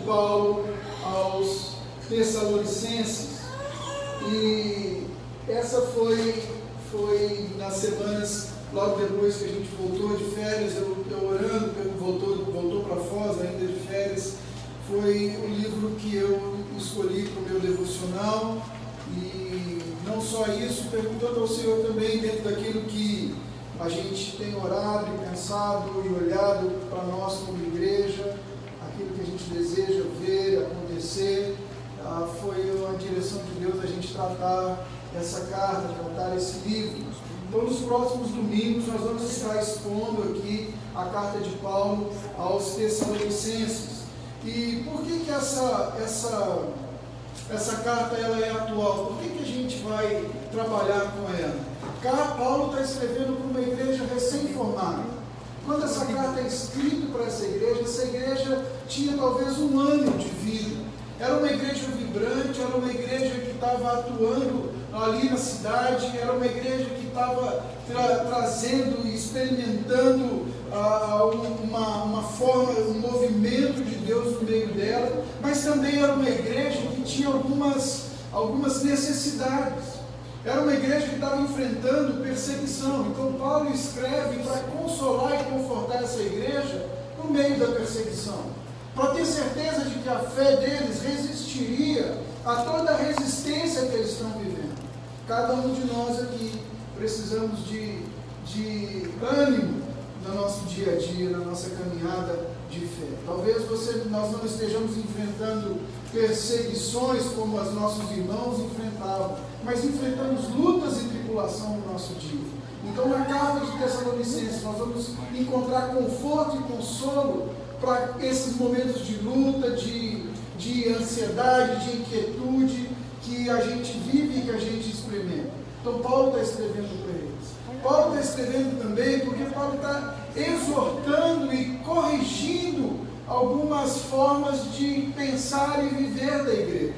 Paulo aos Tessalonicenses. E essa foi nas semanas, logo depois que a gente voltou de férias, eu orando, voltou para Foz ainda de férias, foi o livro que eu escolhi para o meu devocional. E não só isso, perguntando ao Senhor também, dentro daquilo que a gente tem orado e pensado e olhado para nós como igreja, aquilo que a gente deseja ver acontecer, foi uma direção de Deus a gente tratar essa carta, tratar esse livro. Então, nos próximos domingos, nós vamos estar expondo aqui a carta de Paulo aos Tessalonicenses. E por que essa carta ela é atual? Por que a gente vai trabalhar com ela? Paulo está escrevendo para uma igreja recém-formada. Quando essa carta é escrita para essa igreja tinha talvez 1 ano de vida. Era uma igreja vibrante, era uma igreja que estava atuando ali na cidade, era uma igreja que estava trazendo e experimentando uma forma, um movimento de Deus no meio dela, mas também era uma igreja que tinha algumas necessidades. Era uma igreja que estava enfrentando perseguição. Então Paulo escreve para consolar e confortar essa igreja no meio da perseguição, para ter certeza de que a fé deles resistiria a toda a resistência que eles estão vivendo. Cada um de nós aqui precisamos de ânimo no nosso dia a dia, na nossa caminhada de fé. Talvez nós não estejamos enfrentando perseguições como os nossos irmãos enfrentavam, mas enfrentamos lutas e tribulação no nosso dia. Então, na carta de Tessalonicenses, nós vamos encontrar conforto e consolo para esses momentos de luta, de ansiedade, de inquietude que a gente vive e que a gente experimenta. Então Paulo está escrevendo para eles. Paulo está escrevendo também porque Paulo está exortando e corrigindo algumas formas de pensar e viver da igreja.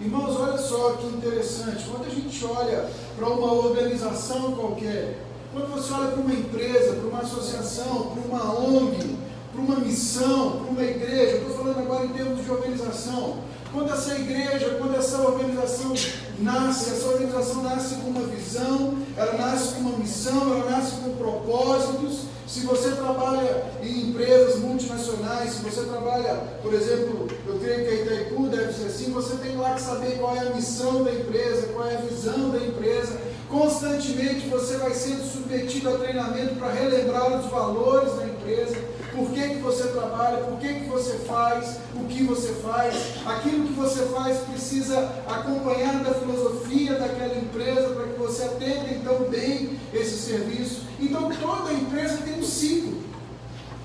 Irmãos, olha só que interessante. Quando a gente olha para uma organização qualquer, quando você olha para uma empresa, para uma associação, para uma ONG, para uma missão, para uma igreja, eu estou falando agora em termos de organização. Quando essa igreja, quando essa organização nasce com uma visão, ela nasce com uma missão, ela nasce com propósitos. Se você trabalha em empresas multinacionais, se você trabalha, por exemplo, eu creio que a Itaipu deve ser assim, você tem lá que saber qual é a missão da empresa, qual é a visão da empresa. Constantemente você vai sendo submetido a treinamento para relembrar os valores da empresa. Por que você trabalha, por que você faz, o que você faz, aquilo que você faz precisa acompanhar da filosofia daquela empresa para que você atenda então bem esse serviço. Então toda empresa tem um ciclo,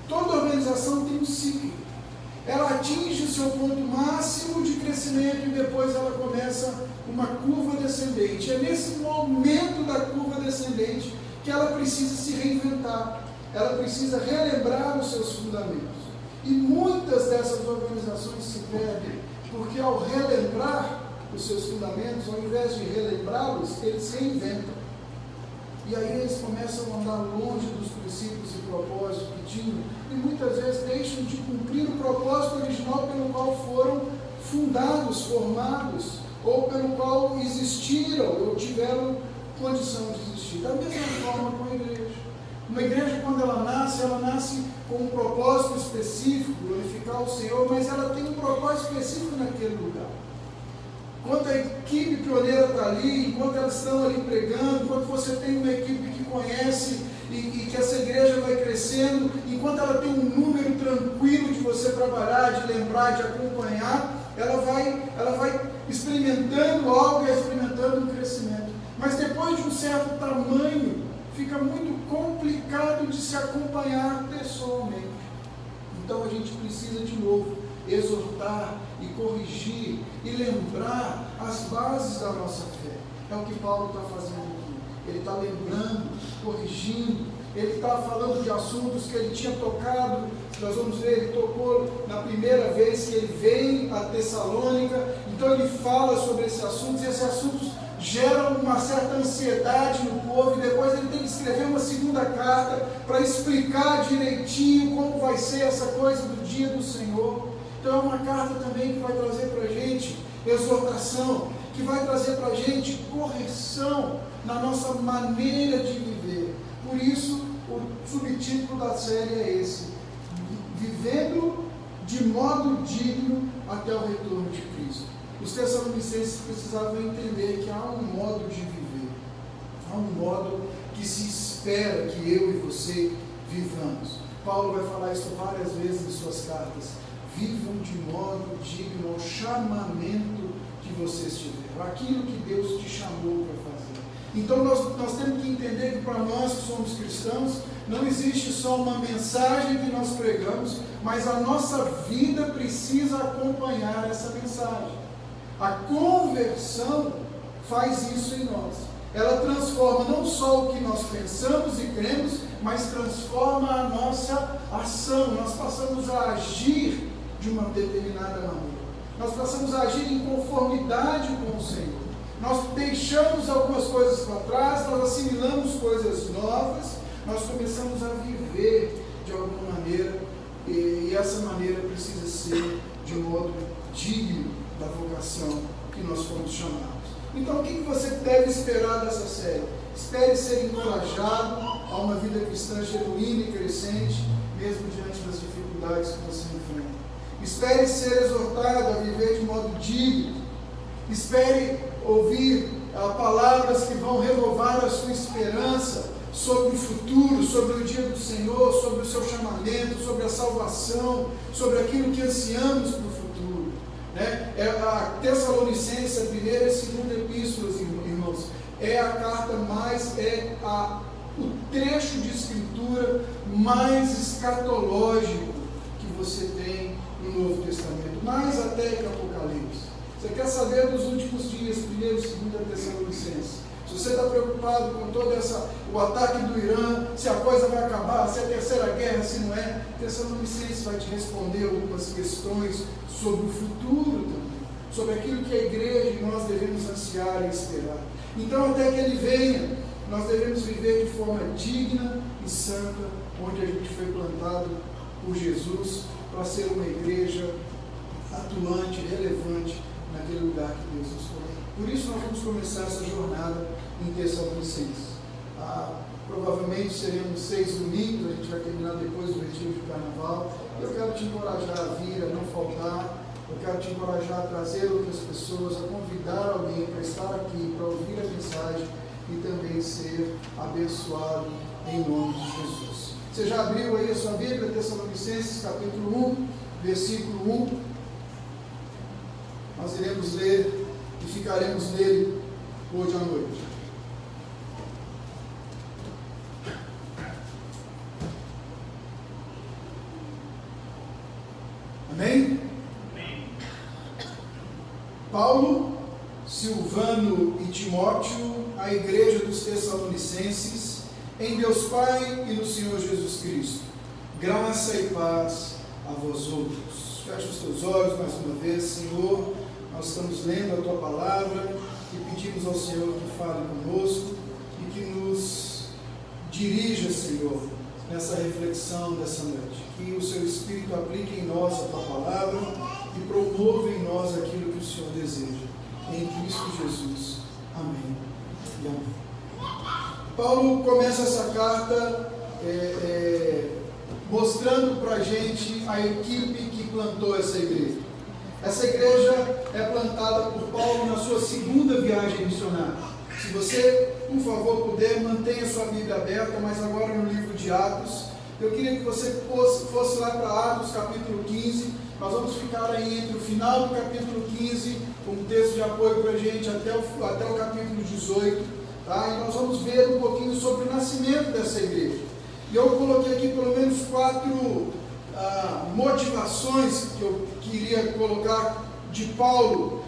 toda organização tem um ciclo. Ela atinge o seu ponto máximo de crescimento e depois ela começa uma curva descendente. É nesse momento da curva descendente que ela precisa se reinventar. Ela precisa relembrar os seus fundamentos. E muitas dessas organizações se perdem, porque ao relembrar os seus fundamentos, ao invés de relembrá-los, eles se reinventam. E aí eles começam a andar longe dos princípios e propósitos que tinham, e muitas vezes deixam de cumprir o propósito original pelo qual foram fundados, formados, ou pelo qual existiram, ou tiveram condição de existir. Da mesma forma com a igreja. Uma igreja, quando ela nasce com um propósito específico, glorificar o Senhor, mas ela tem um propósito específico naquele lugar. Enquanto a equipe pioneira está ali, enquanto elas estão ali pregando, enquanto você tem uma equipe que conhece e que essa igreja vai crescendo, enquanto ela tem um número tranquilo de você trabalhar, de lembrar, de acompanhar, ela vai experimentando algo e experimentando um crescimento. Mas depois de um certo tamanho, fica muito complicado de se acompanhar pessoalmente. Então a gente precisa de novo exortar e corrigir e lembrar as bases da nossa fé. É o que Paulo está fazendo aqui. Ele está lembrando, corrigindo, ele está falando de assuntos que ele tinha tocado. Nós vamos ver, ele tocou na primeira vez que ele veio a Tessalônica, então ele fala sobre esses assuntos, e esses assuntos geram uma certa ansiedade no povo, e depois ele tem que escrever uma segunda carta para explicar direitinho como vai ser essa coisa do dia do Senhor. Então é uma carta também que vai trazer para a gente exortação, que vai trazer para a gente correção na nossa maneira de viver. Por isso, o subtítulo da série é esse: Vivendo de modo digno até o retorno de Cristo. Os Tessalonicenses precisavam entender que há um modo de viver, há um modo que se espera que eu e você vivamos. Paulo vai falar isso várias vezes em suas cartas. Vivam de modo digno ao chamamento que vocês tiveram, aquilo que Deus te chamou para fazer. Então nós temos que entender que para nós que somos cristãos, não existe só uma mensagem que nós pregamos, mas a nossa vida precisa acompanhar essa mensagem. A conversão faz isso em nós. Ela transforma não só o que nós pensamos e cremos, mas transforma a nossa ação. Nós passamos a agir de uma determinada maneira. Nós passamos a agir em conformidade com o Senhor. Nós deixamos algumas coisas para trás, nós assimilamos coisas novas, nós começamos a viver de alguma maneira, e essa maneira precisa ser de modo digno da vocação que nós fomos chamados. Então, o que você deve esperar dessa série? Espere ser encorajado a uma vida cristã genuína e crescente, mesmo diante das dificuldades que você enfrenta. Espere ser exortado a viver de modo digno. Espere ouvir palavras que vão renovar a sua esperança sobre o futuro, sobre o dia do Senhor, sobre o seu chamamento, sobre a salvação, sobre aquilo que ansiamos para o futuro. A Tessalonicenses, a primeira e segunda epístolas, irmãos, é a carta mais, o trecho de escritura mais escatológico que você tem no Novo Testamento, mais até que Apocalipse. Você quer saber dos últimos dias, 1ª e 2ª Tessalonicenses? Se você está preocupado com todo o ataque do Irã, se a coisa vai acabar, se é a terceira guerra, se não é, Tessalonicenses vai te responder algumas questões sobre o futuro também, sobre aquilo que a igreja e nós devemos ansiar e esperar. Então, até que ele venha, nós devemos viver de forma digna e santa, onde a gente foi plantado por Jesus, para ser uma igreja atuante, relevante, naquele lugar que Deus nos colocou. Por isso nós vamos começar essa jornada em Tessalonicenses. Provavelmente seremos 6 domingos, a gente vai terminar depois do retiro de carnaval. Eu quero te encorajar a vir, a não faltar. Eu quero te encorajar a trazer outras pessoas, a convidar alguém para estar aqui, para ouvir a mensagem e também ser abençoado em nome de Jesus. Você já abriu aí a sua Bíblia, Tessalonicenses, capítulo 1, versículo 1. Nós iremos ler e ficaremos nele hoje à noite. Amém? Paulo, Silvano e Timóteo, a igreja dos Tessalonicenses, em Deus Pai e no Senhor Jesus Cristo. Graça e paz a vós outros. Feche os teus olhos mais uma vez, Senhor. Nós estamos lendo a Tua Palavra e pedimos ao Senhor que fale conosco e que nos dirija, Senhor, nessa reflexão dessa noite. Que o Seu Espírito aplique em nós a Tua Palavra e promova em nós aquilo que o Senhor deseja. Em Cristo Jesus. Amém e amém. Paulo começa essa carta mostrando para a gente a equipe que plantou essa igreja. Essa igreja é plantada por Paulo na sua segunda viagem missionária. Se você, por favor, puder, mantenha sua Bíblia aberta, mas agora no livro de Atos. Eu queria que você fosse lá para Atos, capítulo 15. Nós vamos ficar aí entre o final do capítulo 15, com um texto de apoio para a gente, até o capítulo 18. Tá? E nós vamos ver um pouquinho sobre o nascimento dessa igreja. E eu coloquei aqui pelo menos 4 motivações que eu queria colocar de Paulo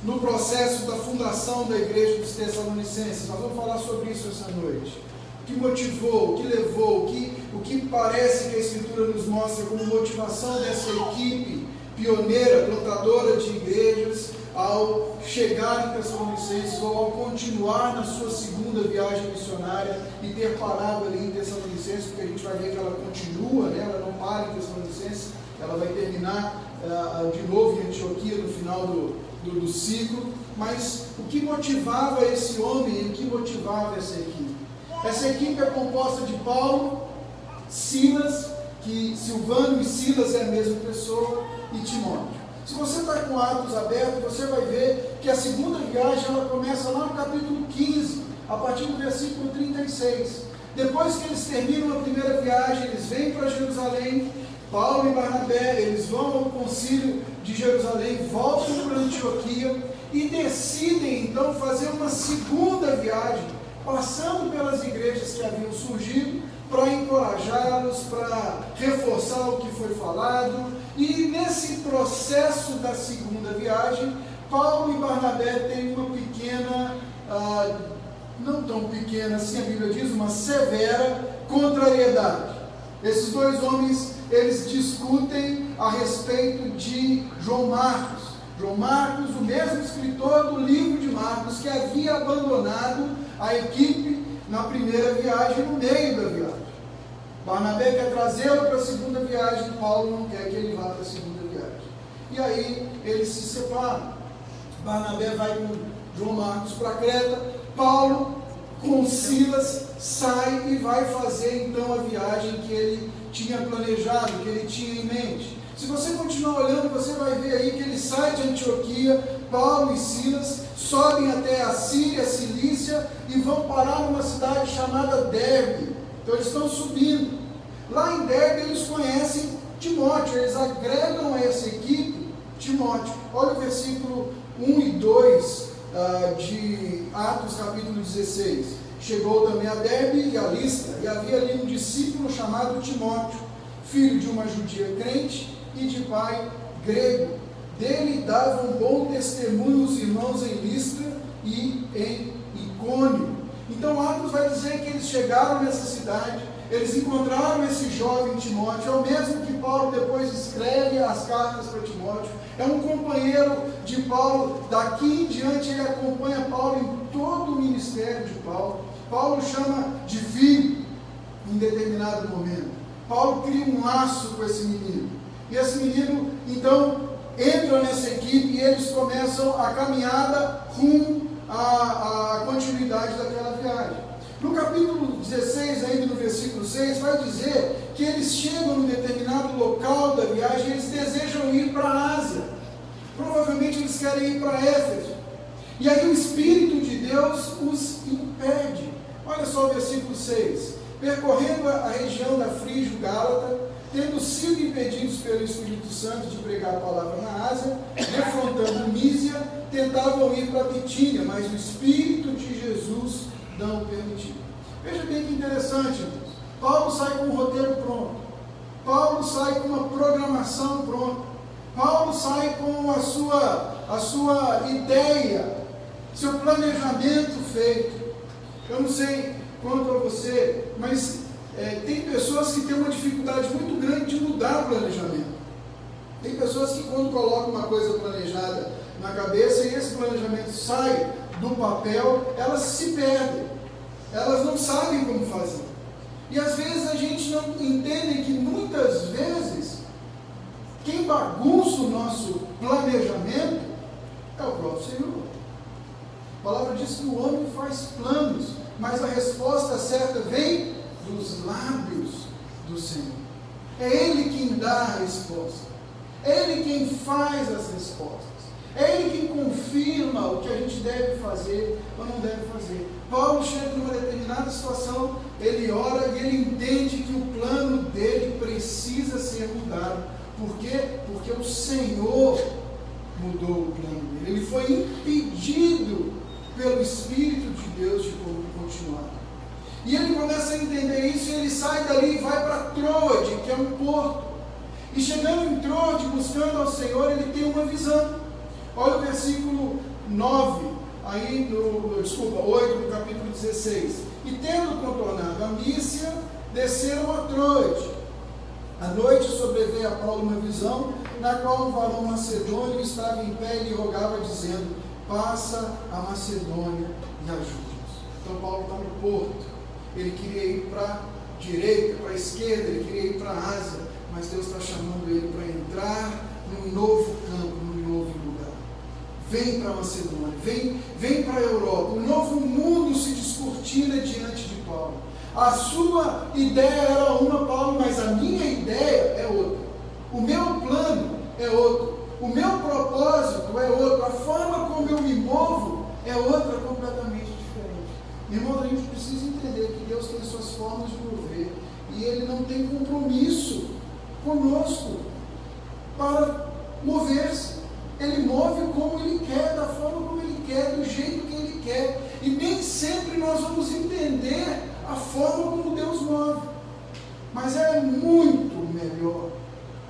no processo da fundação da igreja dos Tessalonicenses. Nós vamos falar sobre isso essa noite. O que motivou, o que levou, o que parece que a Escritura nos mostra como motivação dessa equipe pioneira, plantadora de igrejas, ao chegar em Tessalonicenses ou ao continuar na sua segunda viagem missionária e ter parado ali em Tessalonicenses, porque a gente vai ver que ela continua, né? Ela não para em Tessalonicenses, ela vai terminar de novo em Antioquia no final do ciclo. Mas o que motivava esse homem e o que motivava essa equipe? Essa equipe é composta de Paulo, Silas, que Silvano e Silas é a mesma pessoa, e Timóteo. Se você está com Atos aberto, você vai ver que a segunda viagem ela começa lá no capítulo 15, a partir do versículo 36. Depois que eles terminam a primeira viagem, eles vêm para Jerusalém, Paulo e Barnabé, eles vão ao concílio de Jerusalém, voltam para Antioquia e decidem então fazer uma segunda viagem, passando pelas igrejas que haviam surgido, para encorajá-los, para reforçar o que foi falado. E nesse processo da segunda viagem, Paulo e Barnabé têm uma pequena, não tão pequena assim, a Bíblia diz, uma severa contrariedade. Esses dois homens, eles discutem a respeito de João Marcos. João Marcos, o mesmo escritor do livro de Marcos, que havia abandonado a equipe na primeira viagem, no meio da viagem. Barnabé quer trazê-lo para a segunda viagem, Paulo não quer que ele vá para a segunda viagem. E aí eles se separam. Barnabé vai com João Marcos para Creta, Paulo com Silas sai e vai fazer então a viagem que ele tinha planejado, que ele tinha em mente. Se você continuar olhando, você vai ver aí que ele sai de Antioquia, Paulo e Silas sobem até a Síria, a Cilícia, e vão parar numa cidade chamada Derbe. Então eles estão subindo. Lá em Derbe eles conhecem Timóteo, eles agregam a essa equipe Timóteo. Olha o versículo 1 e 2 de Atos capítulo 16. Chegou também a Derbe e a Listra, e havia ali um discípulo chamado Timóteo, filho de uma judia crente e de pai grego. Dele davam bom testemunho os irmãos em Listra e em Icônio. Então Atos vai dizer que eles chegaram nessa cidade, eles encontraram esse jovem Timóteo, é o mesmo que Paulo depois escreve as cartas para Timóteo, é um companheiro de Paulo, daqui em diante ele acompanha Paulo em todo o ministério de Paulo. Paulo chama de filho em determinado momento. Paulo cria um laço com esse menino, e esse menino então entra nessa equipe e eles começam a caminhada rumo à continuidade daquela viagem. No capítulo 16, ainda no versículo 6, vai dizer que eles chegam em determinado local da viagem e eles desejam ir para a Ásia. Provavelmente eles querem ir para Éfeso. E aí o Espírito de Deus os impede. Olha só o versículo 6. Percorrendo a região da Frígio-Gálata, tendo sido impedidos pelo Espírito Santo de pregar a palavra na Ásia, defrontando Mísia, tentavam ir para Bitínia, mas o Espírito de Jesus não o permitiu. Veja bem que interessante, irmãos. Paulo sai com um roteiro pronto. Paulo sai com uma programação pronta. Paulo sai com a sua ideia, seu planejamento feito. Eu não sei quanto a você, mas tem pessoas que têm uma dificuldade muito grande de mudar o planejamento. Tem pessoas que quando colocam uma coisa planejada na cabeça e esse planejamento sai do papel, elas se perdem. Elas não sabem como fazer. E às vezes a gente não entende que muitas vezes quem bagunça o nosso planejamento é o próprio Senhor. A palavra diz que o homem faz planos, mas a resposta certa vem dos lábios do Senhor. É Ele quem dá a resposta. É Ele quem faz as respostas. É Ele quem confirma o que a gente deve fazer ou não deve fazer. Paulo chega numa determinada situação, ele ora e ele entende que o plano dele precisa ser mudado. Por quê? Porque o Senhor mudou o plano dele. Ele foi impedido pelo Espírito de Deus de continuar. E ele começa a entender isso e ele sai dali e vai para Troade, que é um porto. E chegando em Troade, buscando ao Senhor, ele tem uma visão. Olha o versículo 9, aí 8 do capítulo 16. E tendo contornado a Mísia, desceram a Troade. À noite sobreveio a Paulo uma visão, na qual um varão macedônio estava em pé e lhe rogava, dizendo: passa a Macedônia e ajuda-nos. Então Paulo está no porto. Ele queria ir para a direita, para a esquerda, ele queria ir para a Ásia, mas Deus está chamando ele para entrar num novo campo, num novo lugar. Vem para a Macedônia, vem para a Europa. Um novo mundo se descortina diante de Paulo. A sua ideia era uma, Paulo, mas a minha ideia é outra. O meu plano é outro. O meu propósito é outro. A forma como eu me movo é outra, completamente diferente. Irmãos, a gente precisa entender que Deus tem suas formas de mover e Ele não tem compromisso conosco para mover-se. Ele move como Ele quer, da forma como Ele quer, do jeito que Ele quer. E nem sempre nós vamos entender a forma como Deus move. Mas é muito melhor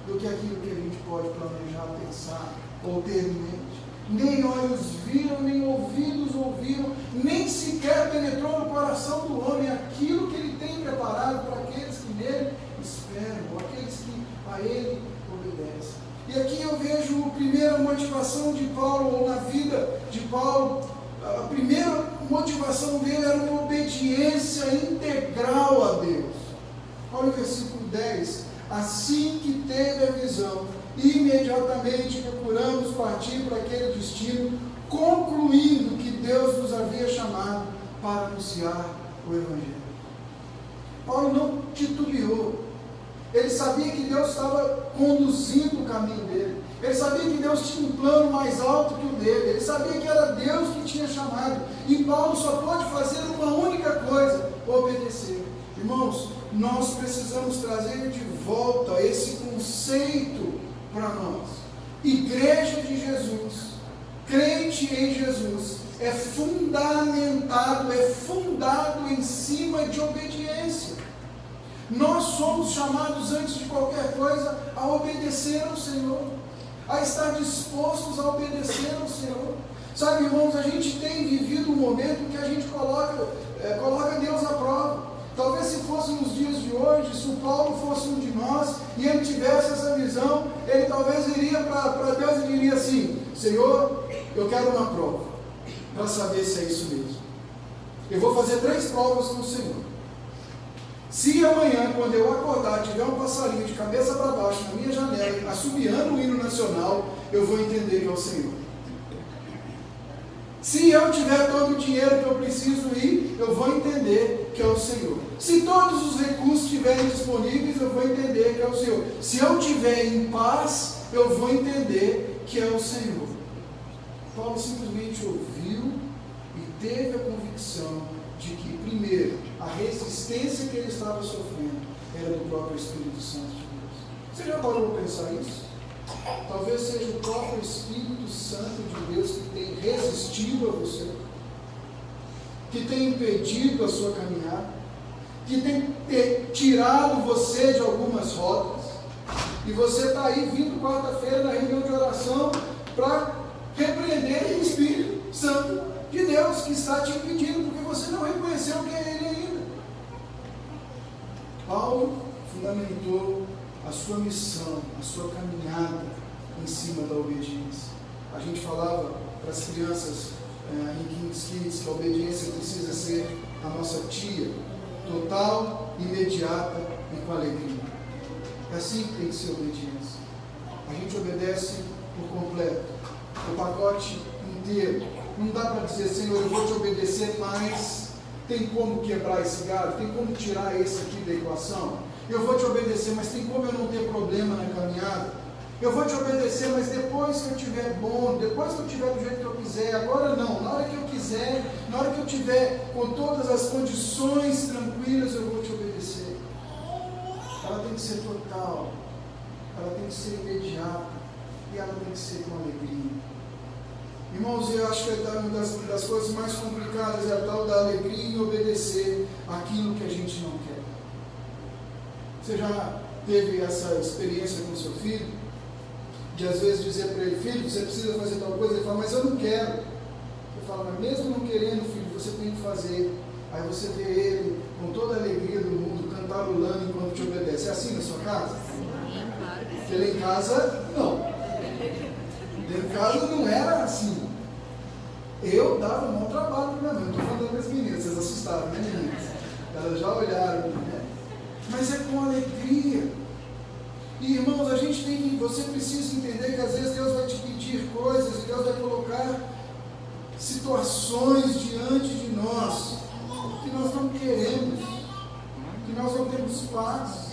do que aquilo que a gente pode planejar, pensar ou ter em mente. Nem olhos viram, nem ouvidos ouviram, nem sequer penetrou no coração do homem aquilo que Ele tem preparado para aqueles que nele esperam, ou aqueles que a Ele obedecem. E aqui eu vejo a primeira motivação de Paulo, ou na vida de Paulo, a primeira motivação dele era uma obediência integral a Deus. Olha o versículo 10. Assim que teve a visão, imediatamente procuramos partir para aquele destino, concluindo que Deus nos havia chamado para anunciar o Evangelho. Paulo não titubeou. Ele sabia que Deus estava conduzindo o caminho dele. Ele sabia que Deus tinha um plano mais alto que o dele. Ele sabia que era Deus que tinha chamado. E Paulo só pode fazer uma única coisa: obedecer. Irmãos, nós precisamos trazer de volta esse conceito para nós. Igreja de Jesus, crente em Jesus, é fundamentado, é fundado em cima de obediência. Nós somos chamados, antes de qualquer coisa, a obedecer ao Senhor, a estar dispostos a obedecer ao Senhor. Sabe, irmãos, a gente tem vivido um momento que a gente coloca Deus à prova. Talvez se fosse nos dias de hoje, se o Paulo fosse um de nós e ele tivesse essa visão, ele talvez iria para Deus e diria assim: Senhor, eu quero uma prova para saber se é isso mesmo. Eu vou fazer 3 provas com o Senhor. Se amanhã, quando eu acordar, tiver um passarinho de cabeça para baixo na minha janela, assobiando o hino nacional, eu vou entender que é o Senhor. Se eu tiver todo o dinheiro que eu preciso ir, eu vou entender que é o Senhor. Se todos os recursos estiverem disponíveis, eu vou entender que é o Senhor. Se eu estiver em paz, eu vou entender que é o Senhor. Paulo simplesmente ouviu e teve a convicção de que, primeiro, a resistência que ele estava sofrendo era do próprio Espírito Santo de Deus. Você já parou para pensar isso? Talvez seja o próprio Espírito Santo de Deus que tem resistido a você, que tem impedido a sua caminhada, que tem tirado você de algumas rotas, e você está aí vindo quarta-feira na reunião de oração para repreender o Espírito Santo de Deus que está te impedindo, porque você não reconheceu quem é Ele ainda. Paulo fundamentou a sua missão, a sua caminhada em cima da obediência. A gente falava para as crianças em King's Kids que a obediência precisa ser a nossa tia, total, imediata e com alegria. É assim que tem que ser a obediência. A gente obedece por completo, o pacote inteiro. Não dá para dizer: Senhor, eu vou te obedecer, mas tem como quebrar esse galho? Tem como tirar esse aqui da equação? Eu vou te obedecer, mas tem como eu não ter problema na caminhada? Eu vou te obedecer, mas depois que eu estiver bom, depois que eu estiver do jeito que eu quiser, agora não, na hora que eu quiser, na hora que eu estiver com todas as condições tranquilas, eu vou te obedecer. Ela tem que ser total, ela tem que ser imediata, e ela tem que ser com alegria. Irmãos, eu acho que uma das coisas mais complicadas é a tal da alegria em obedecer aquilo que a gente não quer. Você já teve essa experiência com seu filho? De às vezes dizer para ele: filho, você precisa fazer tal coisa. Ele fala: mas eu não quero. Você fala: mas mesmo não querendo, filho, você tem que fazer. Aí você vê ele com toda a alegria do mundo, cantarolando enquanto te obedece. É assim na sua casa? Porque lá em casa, não. Lá em casa não era assim. Eu dava um bom trabalho para minha mãe. Estou falando das meninas, vocês assustaram, né, meninas? Elas já olharam, né? Mas é com alegria. E irmãos, você precisa entender que às vezes Deus vai te pedir coisas, e Deus vai colocar situações diante de nós que nós não queremos, que nós não temos paz,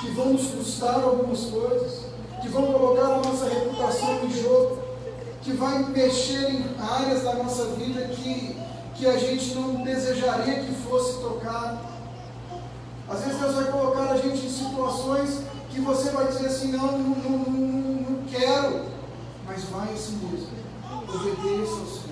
que vão nos custar algumas coisas, que vão colocar a nossa reputação em jogo, que vai mexer em áreas da nossa vida que a gente não desejaria que fosse tocado. Às vezes Deus vai colocar a gente em situações que você vai dizer assim, não quero, mas vai assim mesmo, obedeça ao Senhor.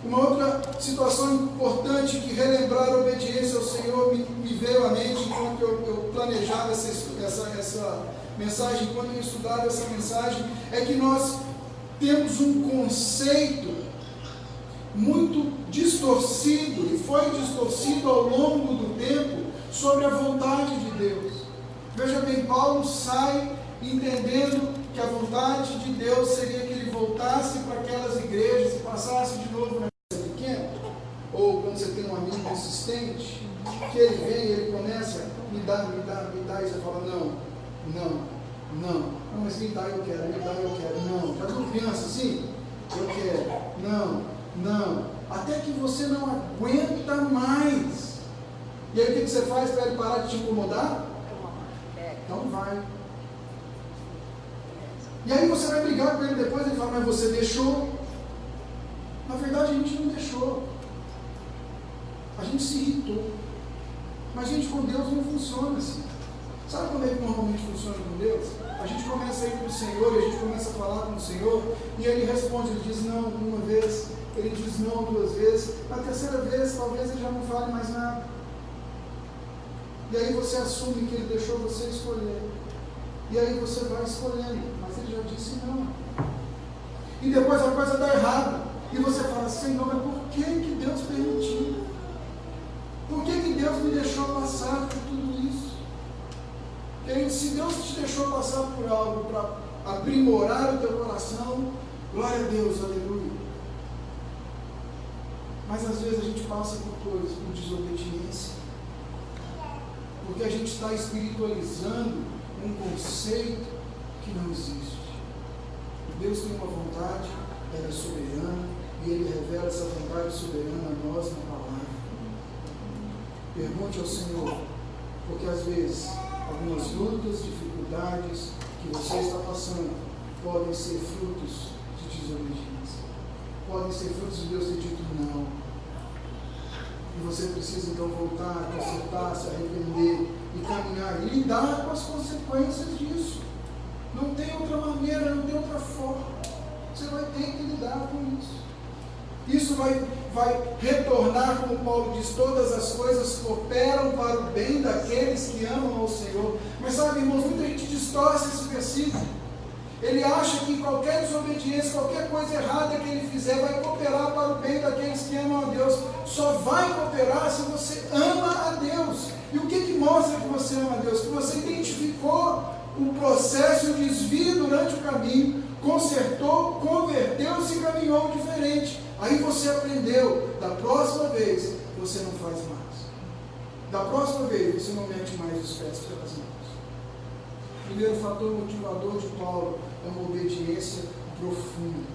Uma outra situação importante que relembrar a obediência ao Senhor me veio à mente enquanto eu planejava essa mensagem, enquanto eu estudava essa mensagem, é que nós temos um conceito muito distorcido, e foi distorcido ao longo do tempo, sobre a vontade de Deus. Veja bem, Paulo sai entendendo que a vontade de Deus seria que ele voltasse para aquelas igrejas e passasse de novo na igreja pequena, ou quando você tem um amigo insistente, que ele vem e ele começa, me dá, e você fala, não, mas me dá, eu quero, não, já viu criança assim? Eu quero, não, até que você não aguenta mais. E aí o que você faz para ele parar de te incomodar? Então vai. E aí você vai brigar com ele depois, ele fala, mas você deixou. Na verdade a gente não deixou. A gente se irritou. Mas gente, com Deus não funciona assim. Sabe como é que normalmente funciona com Deus? A gente começa a ir para o Senhor, e a gente começa a falar com o Senhor, e ele responde, ele diz não uma vez, ele diz não duas vezes, na terceira vez talvez ele já não fale mais nada. E aí você assume que ele deixou você escolher. E aí você vai escolhendo, mas ele já disse não. E depois a coisa dá errado. E você fala, Senhor, mas por que Deus permitiu? Por que Deus me deixou passar por tudo isso? Querido, se Deus te deixou passar por algo para aprimorar o teu coração, glória a Deus, aleluia. Mas às vezes a gente passa por coisas, por desobediência, porque a gente está espiritualizando um conceito que não existe. Deus tem uma vontade, ela é soberana, e Ele revela essa vontade soberana a nós na palavra. Pergunte ao Senhor, porque às vezes algumas lutas, dificuldades que você está passando podem ser frutos de desobediência, podem ser frutos de Deus ter dito não. E você precisa então voltar, consertar, se arrepender e caminhar e lidar com as consequências disso. Não tem outra maneira, não tem outra forma. Você vai ter que lidar com isso. Isso vai retornar, como Paulo diz, todas as coisas cooperam para o bem daqueles que amam ao Senhor. Mas sabe, irmãos, muita gente distorce esse versículo. Ele acha que qualquer desobediência, qualquer coisa errada que ele fizer vai cooperar para o bem daqueles que amam a Deus. Só vai cooperar se você ama a Deus. E o que mostra que você ama a Deus? Que você identificou o processo e o desvio durante o caminho, consertou, converteu-se e caminhou diferente. Aí você aprendeu, da próxima vez você não faz mais. Da próxima vez você não mete mais os pés pelas mãos. O primeiro fator motivador de Paulo é uma obediência profunda.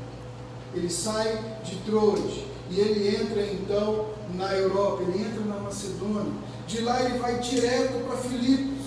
Ele sai de Troade e ele entra então na Europa, ele entra na Macedônia. De lá ele vai direto para Filipos.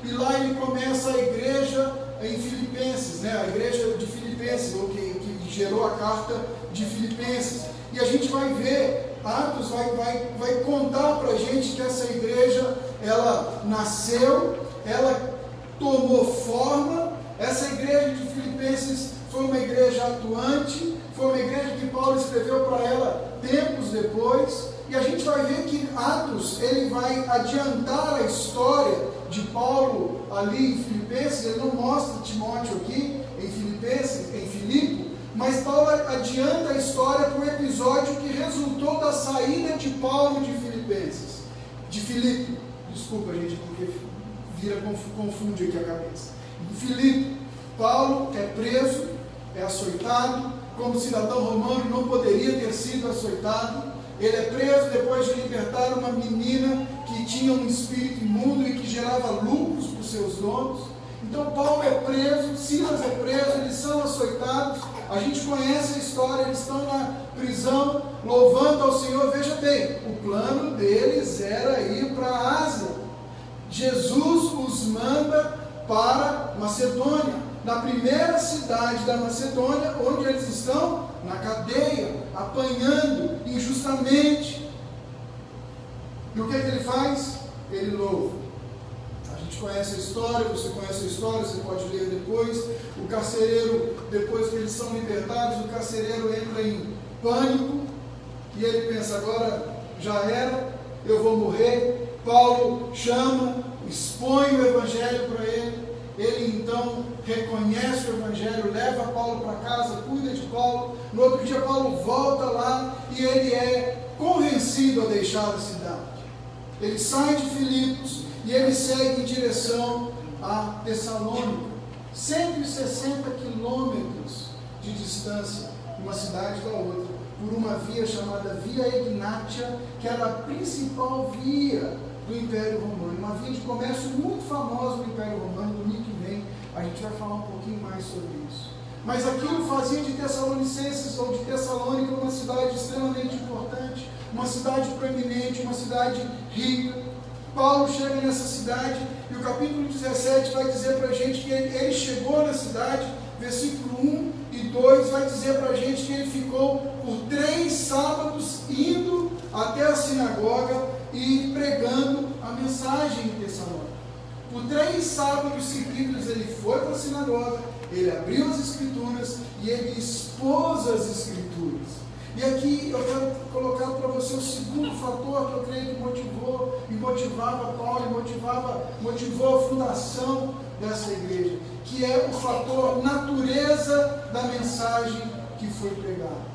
E lá ele começa a igreja em Filipenses, a igreja de Filipenses, ou que gerou a carta de Filipenses. E a gente vai ver, Atos vai contar para a gente que essa igreja, ela nasceu, ela tomou forma. Essa igreja de Filipenses foi uma igreja atuante, foi uma igreja que Paulo escreveu para ela tempos depois. E a gente vai ver que Atos, ele vai adiantar a história de Paulo ali em Filipenses. Ele não mostra Timóteo aqui em Filipenses, em Filipe, mas Paulo adianta a história para o episódio que resultou da saída de Paulo de Filipenses, de Filipe. Desculpa, gente, porque confunde aqui a cabeça. Em Filipe, Paulo é preso, é açoitado. Como cidadão romano não poderia ter sido açoitado. Ele é preso depois de libertar uma menina que tinha um espírito imundo e que gerava lucros para os seus donos. Então Paulo é preso, Silas é preso, eles são açoitados, a gente conhece a história, eles estão na prisão, louvando ao Senhor. Veja bem, o plano deles era ir para a Ásia. Jesus os manda para Macedônia, na primeira cidade da Macedônia, onde eles estão na cadeia, apanhando injustamente. E o que ele faz? Ele louva. A gente conhece a história, você conhece a história, você pode ler depois. O carcereiro, depois que eles são libertados, o carcereiro entra em pânico e ele pensa, agora já era, eu vou morrer. Paulo chama, expõe o evangelho para ele. Ele então reconhece o evangelho, leva Paulo para casa, cuida de Paulo. No outro dia Paulo volta lá e ele é convencido a deixar a cidade. Ele sai de Filipos e ele segue em direção a Tessalônica, 160 quilômetros de distância, uma cidade da outra, por uma via chamada Via Egnatia, que era a principal via do Império Romano, uma via de comércio muito famosa do Império Romano. Domingo que vem a gente vai falar um pouquinho mais sobre isso. Mas aquilo fazia de Tessalonicenses, ou de Tessalônica, uma cidade extremamente importante, uma cidade proeminente, uma cidade rica. Paulo chega nessa cidade e o capítulo 17 vai dizer para a gente que ele chegou na cidade, versículo 1 e 2 vai dizer para a gente que ele ficou por 3 sábados indo até a sinagoga e pregando a mensagem em Tessalônica. Por 3 sábados seguidos ele foi para a sinagoga, ele abriu as escrituras e ele expôs as escrituras. E aqui eu quero colocar para você o segundo fator que eu creio que motivou e motivava Paulo, e motivou a fundação dessa igreja, que é o fator natureza da mensagem que foi pregada.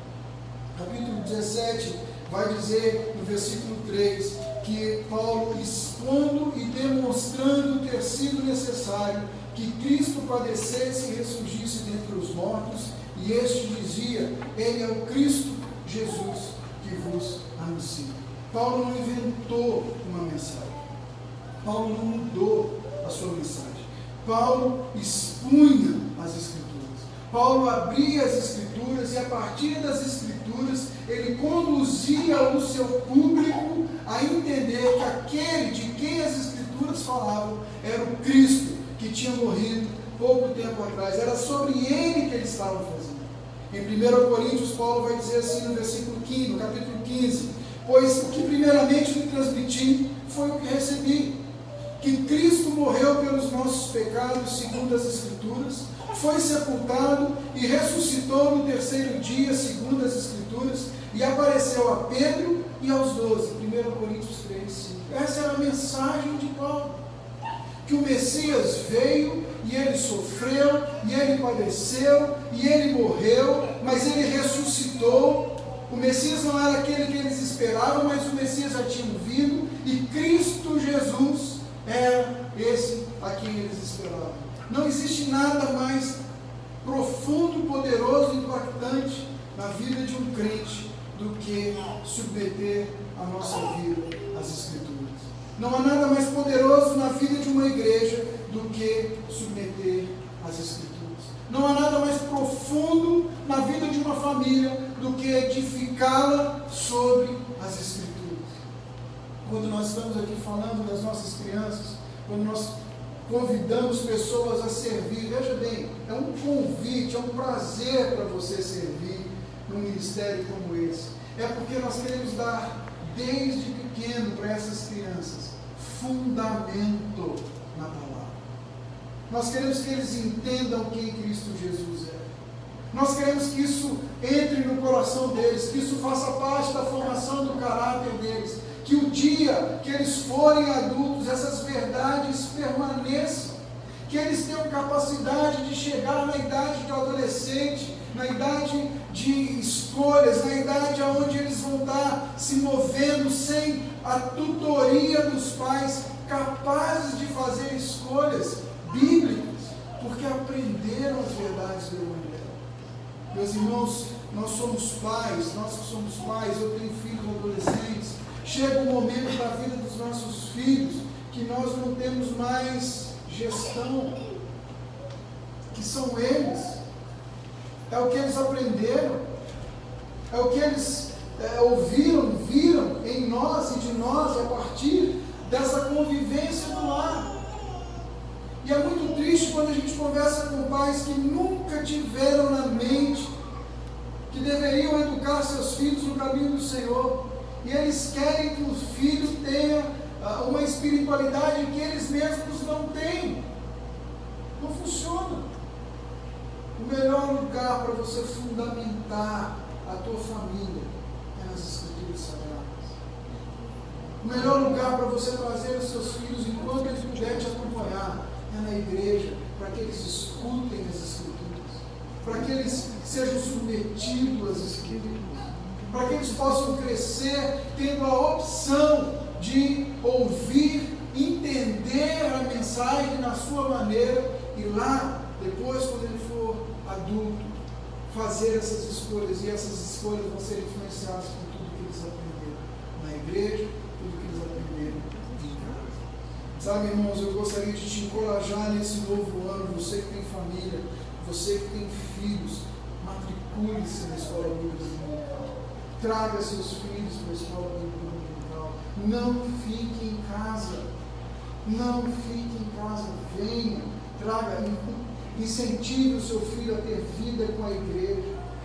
Capítulo 17 vai dizer no versículo 3 que Paulo, expondo e demonstrando ter sido necessário que Cristo padecesse e ressurgisse dentre os mortos, e este dizia, ele é o Cristo Jesus que vos anuncia. Paulo não inventou uma mensagem, Paulo não mudou a sua mensagem, Paulo expunha as Escrituras, Paulo abria as Escrituras e a partir das Escrituras ele conduzia o seu público a entender que aquele de quem as Escrituras falavam era o Cristo que tinha morrido pouco tempo atrás, era sobre ele que ele estava fazendo. Em 1 Coríntios, Paulo vai dizer assim no versículo 15, no capítulo 15, pois o que primeiramente lhe transmiti foi o que recebi, que Cristo morreu pelos nossos pecados segundo as Escrituras, foi sepultado e ressuscitou no 3º dia segundo as Escrituras, e apareceu a Pedro e aos 12, 1 Coríntios 3, 5. Essa era a mensagem de Paulo, que o Messias veio e ele sofreu, e ele padeceu, e ele morreu, mas ele ressuscitou. O Messias não era aquele que eles esperavam, mas o Messias já tinha vindo, e Cristo Jesus era esse a quem eles esperavam. Não existe nada mais profundo, poderoso e impactante na vida de um crente do que submeter a nossa vida às Escrituras. Não há nada mais poderoso na vida de uma igreja do que submeter às Escrituras. Não há nada mais profundo na vida de uma família do que edificá-la sobre as Escrituras. Quando nós estamos aqui falando das nossas crianças, quando nós convidamos pessoas a servir, veja bem, é um convite, é um prazer para você servir num ministério como esse. É porque nós queremos dar, desde pequeno, para essas crianças, fundamento na palavra. Nós queremos que eles entendam quem Cristo Jesus é. Nós queremos que isso entre no coração deles, que isso faça parte da formação do caráter deles, que o dia que eles forem adultos, essas verdades permaneçam, que eles tenham capacidade de chegar na idade de adolescente, na idade de escolhas, na idade onde eles vão estar se movendo sem a tutoria dos pais, capazes de fazer escolhas bíblicas, porque aprenderam as verdades do Evangelho. Meus irmãos, nós somos pais, eu tenho filhos adolescentes, chega um momento da vida dos nossos filhos que nós não temos mais gestão que são eles, é o que eles aprenderam, é o que eles ouviram, viram em nós e de nós, a partir dessa convivência do lar. E é muito triste quando a gente conversa com pais que nunca tiveram na mente que deveriam educar seus filhos no caminho do Senhor, e eles querem que o filho tenha uma espiritualidade que eles mesmos não têm. Não funciona. O melhor lugar para você fundamentar a tua família é nas Escrituras Sagradas. O melhor lugar para você trazer os seus filhos, enquanto eles puderem te acompanhar, é na igreja, para que eles escutem as Escrituras, para que eles sejam submetidos às Escrituras, para que eles possam crescer tendo a opção de ouvir, entender a mensagem na sua maneira, e lá, depois, quando ele for adulto, fazer essas escolhas, e essas escolhas vão ser influenciadas por tudo que eles aprenderam na igreja, tudo que eles aprenderam em casa. Sabe, irmãos, eu gostaria de te encorajar nesse novo ano, você que tem família, você que tem filhos, matricule-se na escola bíblica dominical, traga seus filhos para a escola bíblica dominical, não fique em casa, não fique em casa, venha, traga, incentive o seu filho a ter vida com a igreja,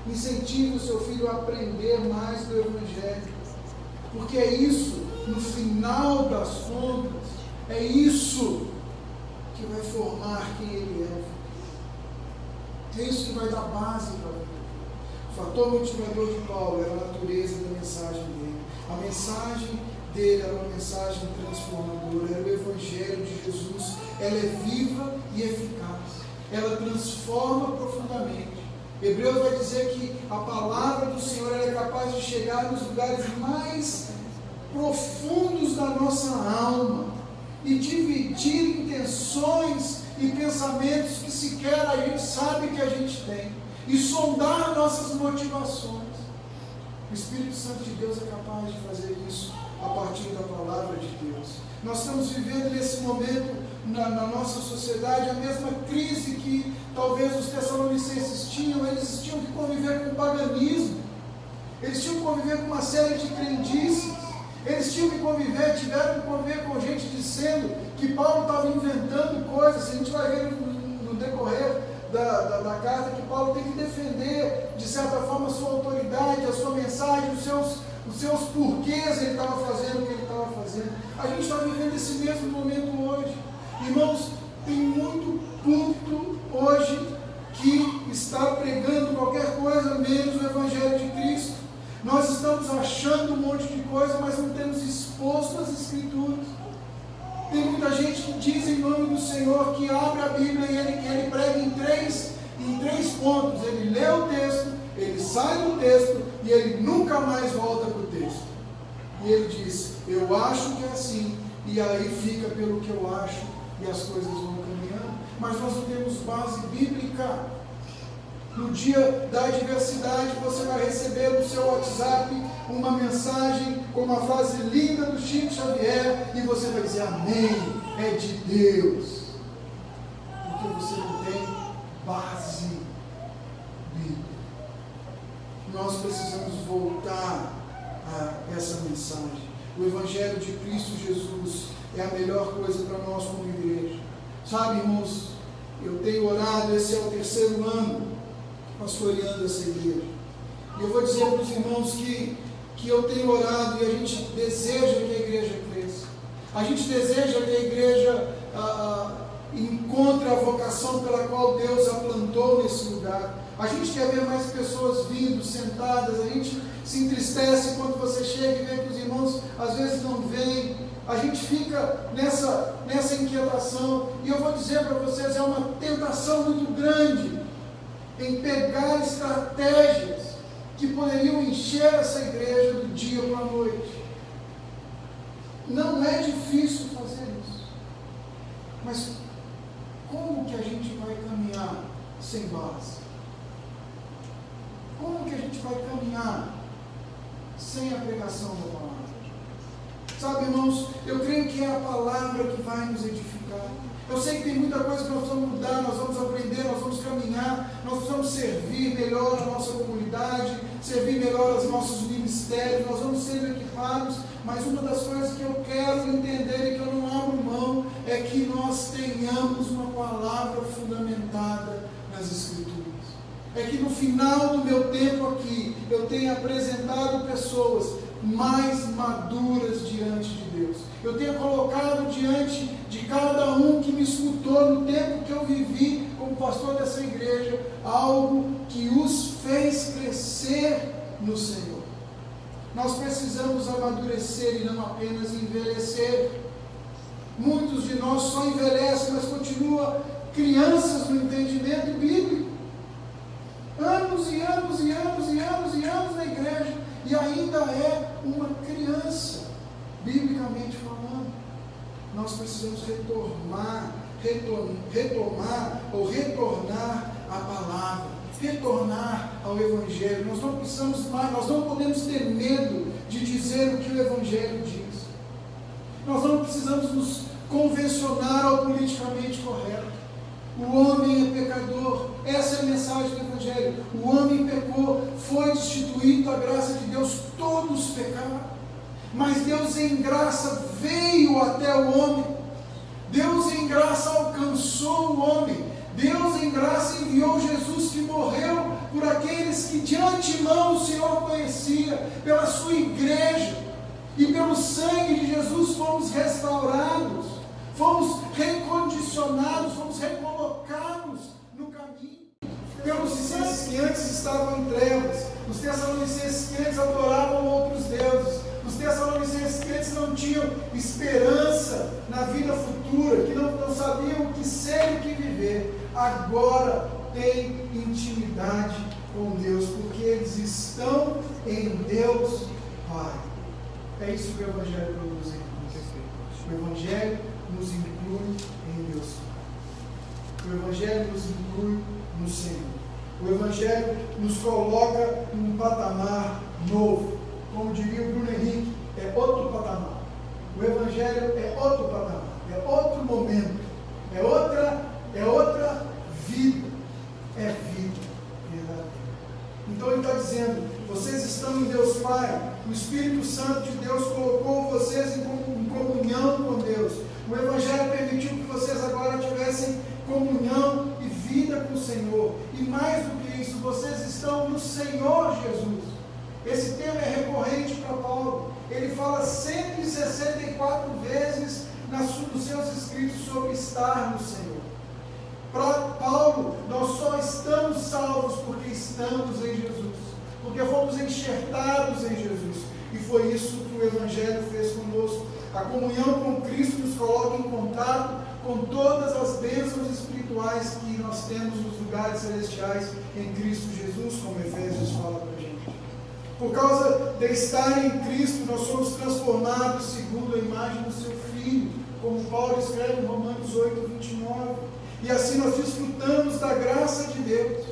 incentive o seu filho a aprender mais do Evangelho, porque é isso, no final das contas, é isso que vai formar quem ele é isso que vai dar base para ele. O fator motivador de Paulo era a natureza da mensagem dele. A mensagem dele era uma mensagem transformadora, era o Evangelho de Jesus. Ela é viva e eficaz, ela transforma profundamente. Hebreus vai dizer que a palavra do Senhor é capaz de chegar nos lugares mais profundos da nossa alma e dividir intenções e pensamentos que sequer a gente sabe que a gente tem, e sondar nossas motivações. O Espírito Santo de Deus é capaz de fazer isso a partir da palavra de Deus. Nós estamos vivendo nesse momento na nossa sociedade a mesma crise que talvez os tessalonicenses tinham. Eles tinham que conviver com o paganismo, eles tinham que conviver com uma série de crendices, eles tiveram que conviver com gente dizendo que Paulo estava inventando coisas. A gente vai ver no decorrer da carta que Paulo tem que defender, de certa forma, a sua autoridade, a sua mensagem, os seus porquês ele estava fazendo o que ele estava fazendo. A gente está vivendo esse mesmo momento hoje. Irmãos, tem muito culto hoje que está pregando qualquer coisa menos o Evangelho de Cristo. Nós estamos achando um monte de coisa, mas não temos exposto as Escrituras. Tem muita gente que diz em nome do Senhor, que abre a Bíblia e ele prega em três pontos. Ele lê o texto, ele sai do texto e ele nunca mais volta para o texto. E ele diz, eu acho que é assim, e aí fica pelo que eu acho e as coisas vão caminhando. Mas nós não temos base bíblica. No dia da adversidade, você vai receber no seu WhatsApp uma mensagem com uma frase linda do Chico Xavier e você vai dizer, amém, é de Deus. Porque você não tem base bíblica. Nós precisamos voltar a essa mensagem. O Evangelho de Cristo Jesus é a melhor coisa para nós como igreja. Sabe, irmãos, eu tenho orado, esse é o 3º ano pastoreando essa igreja. E eu vou dizer para os irmãos que eu tenho orado e a gente deseja que a igreja cresça. A gente deseja que a igreja encontre a vocação pela qual Deus a plantou nesse lugar. A gente quer ver mais pessoas vindo, sentadas. A gente se entristece quando você chega e vê que os irmãos às vezes não vêm. A gente fica nessa inquietação. E eu vou dizer para vocês, é uma tentação muito grande em pegar estratégias que poderiam encher essa igreja do dia para a noite. Não é difícil fazer isso. Mas como que a gente vai caminhar sem base? Como que a gente vai caminhar sem a pregação da palavra? Sabe, irmãos, eu creio que é a palavra que vai nos edificar. Eu sei que tem muita coisa que nós vamos mudar, nós vamos aprender, nós vamos caminhar, nós precisamos servir melhor a nossa comunidade, servir melhor os nossos ministérios, nós vamos ser equipados, mas uma das coisas que eu quero entender e que eu não abro mão é que nós tenhamos uma palavra fundamentada nas Escrituras. É que no final do meu tempo aqui, eu tenha apresentado pessoas mais maduras diante de Deus. Eu tenho colocado diante de cada um que me escutou no tempo que eu vivi como pastor dessa igreja, algo que os fez crescer no Senhor. Nós precisamos amadurecer e não apenas envelhecer. Muitos de nós só envelhecem, mas continuam crianças no entendimento bíblico. Anos e anos e anos e anos e anos na igreja, e ainda é uma criança, biblicamente falando. Nós precisamos retomar ou retornar à palavra, retornar ao Evangelho. Nós não precisamos mais, nós não podemos ter medo de dizer o que o Evangelho diz. Nós não precisamos nos convencionar ao politicamente correto. O homem é pecador, essa é a mensagem do Evangelho. O homem pecou, foi destituído da graça de Deus, todos pecaram. Mas Deus em graça veio até o homem. Deus em graça alcançou o homem. Deus em graça enviou Jesus, que morreu por aqueles que de antemão o Senhor conhecia, pela sua igreja. E pelo sangue de Jesus fomos restaurados, fomos recondicionados, fomos recolocados no caminho. Pelos Tessalonicenses que antes estavam em trevas, os Tessalonicenses que antes adoravam outros deuses, os Tessalonicenses que antes não tinham esperança na vida futura, que não sabiam o que ser e o que viver, agora têm intimidade com Deus, porque eles estão em Deus Pai. É isso que o Evangelho produz em nós. O Evangelho nos inclui em Deus Pai. O Evangelho nos inclui no Senhor. O Evangelho nos coloca num patamar novo. Como diria o Bruno Henrique, é outro patamar. O Evangelho é outro patamar, é outro momento, é outra vida. É vida verdadeira. Então ele está dizendo, vocês estão em Deus Pai, o Espírito Santo de Deus colocou vocês em comunhão com Deus. O Evangelho permitiu que vocês agora tivessem comunhão e vida com o Senhor. E mais do que isso, vocês estão no Senhor Jesus. Esse tema é recorrente para Paulo. Ele fala 164 vezes nos seus escritos sobre estar no Senhor. Para Paulo, nós só estamos salvos porque estamos em Jesus, porque fomos enxertados em Jesus, e foi isso que o Evangelho fez conosco. A comunhão com Cristo nos coloca em contato com todas as bênçãos espirituais que nós temos nos lugares celestiais em Cristo Jesus, como Efésios fala para a gente. Por causa de estar em Cristo, nós somos transformados segundo a imagem do seu Filho, como Paulo escreve em Romanos 8, 29. E assim nós desfrutamos da graça de Deus.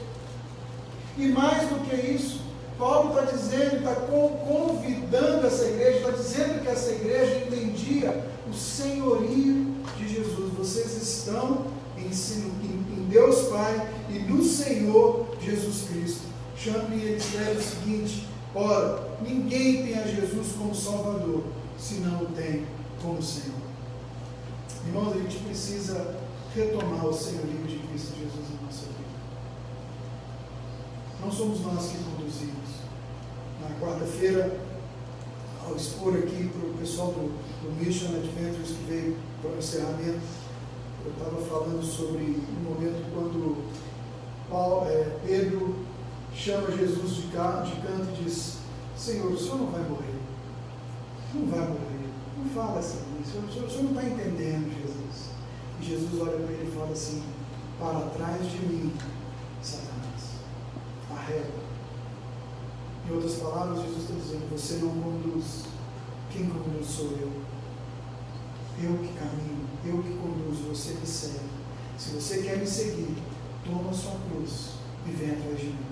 E mais do que isso, Paulo está dizendo, está convidando essa igreja, está dizendo que essa igreja entendia o senhorio de Jesus. Vocês estão em Deus Pai e no Senhor Jesus Cristo. Champlin ele escreve o seguinte: ora, ninguém tem a Jesus como Salvador, se não o tem como Senhor. Irmãos, a gente precisa retomar o senhorio de Cristo Jesus em nossa vida. Não somos nós que conduzimos. Na quarta-feira, ao expor aqui para o pessoal do Mission Adventures que veio para o encerramento, eu estava falando sobre um momento quando Pedro chama Jesus de canto e diz: Senhor, o Senhor não vai morrer. Não vai morrer. Não fala assim. O Senhor não está entendendo, Jesus. E Jesus olha para ele e fala assim: para trás de mim, Satanás, arrega. Em outras palavras, Jesus está dizendo: você não conduz. Quem conduz sou eu. Eu que caminho, eu que conduzo, você me segue. Se você quer me seguir, toma a sua cruz e vem atrás de mim.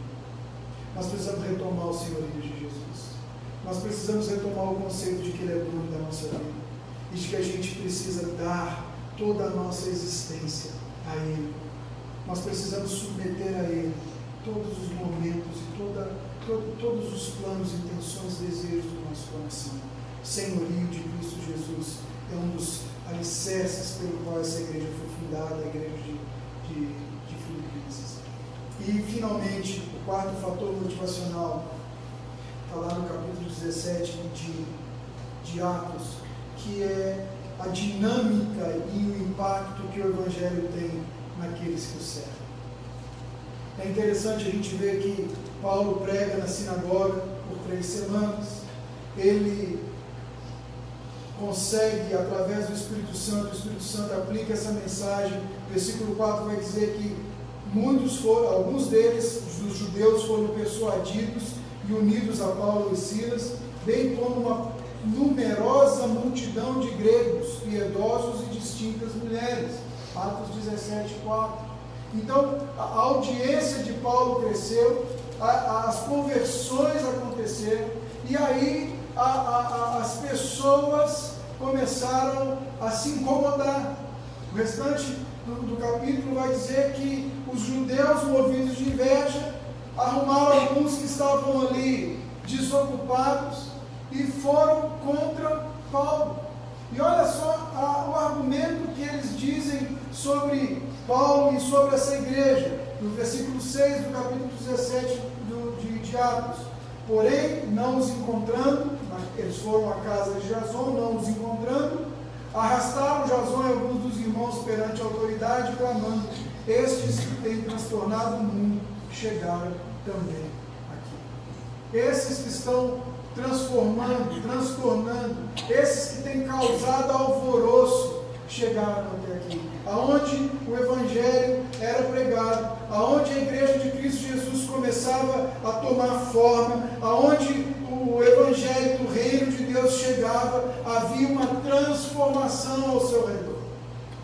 Nós precisamos retomar o senhorio de Jesus. Nós precisamos retomar o conceito de que Ele é dono da nossa vida. E de que a gente precisa dar toda a nossa existência a Ele. Nós precisamos submeter a Ele todos os momentos e todos os planos, intenções, desejos do nosso coração. O senhorio de Cristo Jesus é um dos alicerces pelo qual essa igreja foi fundada, a igreja de Filipenses. E, finalmente, o quarto fator motivacional está lá no capítulo 17 de Atos, que é a dinâmica e o impacto que o Evangelho tem naqueles que o servem. É interessante a gente ver que Paulo prega na sinagoga por 3 semanas, ele consegue, através do Espírito Santo aplica essa mensagem. O versículo 4 vai dizer que alguns deles, dos judeus, foram persuadidos e unidos a Paulo e Silas, bem como uma numerosa multidão de gregos, piedosos e distintas mulheres. Atos 17:4. Então, a audiência de Paulo cresceu, as conversões aconteceram, e aí as pessoas começaram a se incomodar. O restante do capítulo vai dizer que os judeus, movidos de inveja, arrumaram alguns que estavam ali desocupados e foram contra Paulo. E olha só o argumento que eles dizem sobre Paulo e sobre essa igreja, no versículo 6 do capítulo 17 de Atos. Porém, não os encontrando, eles foram à casa de Jason, não os encontrando, arrastaram Jason e alguns dos irmãos perante a autoridade, clamando: estes que têm transtornado o mundo chegaram também aqui. Esses que estão transtornando, esses que têm causado alvoroço, chegaram até aqui. Aonde o Evangelho era pregado, aonde a igreja de Cristo Jesus começava a tomar forma, aonde o Evangelho do reino de Deus chegava, havia uma transformação ao seu redor.